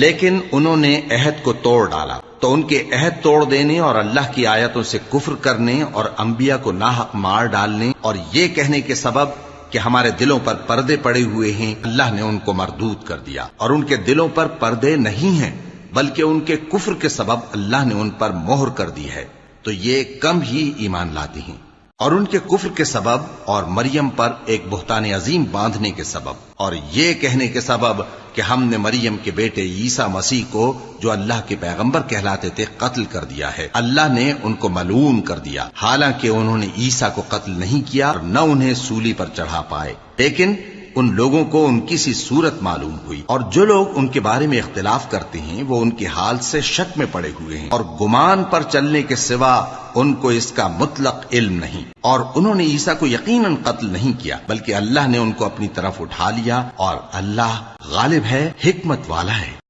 लेकिन उन्होंने अहद को तोड़ डाला। तो उनके अहद तोड़ देने और अल्लाह की आयतों से कुफ्र करने और अंबिया को नाहक मार डालने और ये कहने के सबब कि हमारे दिलों पर पर्दे पड़े हुए हैं, अल्लाह ने उनको मरदूद कर दिया। और उनके दिलों पर पर्दे नहीं हैं, बल्कि उनके कुफ्र के सबब अल्लाह ने उन पर मोहर कर दी है, तो ये कम ही ईमान लाते हैं। और उनके कुफ्र के सबब और मरियम पर एक बुहतान अजीम बांधने के सबब और ये कहने के सबब कि हमने मरियम के बेटे ईसा मसीह को, जो अल्लाह के पैगंबर कहलाते थे, कत्ल कर दिया है। अल्लाह ने उनको मलून कर दिया, हालांकि उन्होंने ईसा को कत्ल नहीं किया और न उन्हें सूली पर चढ़ा पाए, लेकिन उन लोगों को उनकी सी सूरत मालूम हुई। और जो लोग उनके बारे में इख्तिलाफ करते हैं वो उनके हाल से शक में पड़े हुए हैं और गुमान पर चलने के सिवा उनको इसका मुतलक इल्म नहीं। और उन्होंने ईसा को यकीनन कत्ल नहीं किया, बल्कि अल्लाह ने उनको अपनी तरफ उठा लिया और अल्लाह गालिब है, हिकमत वाला है।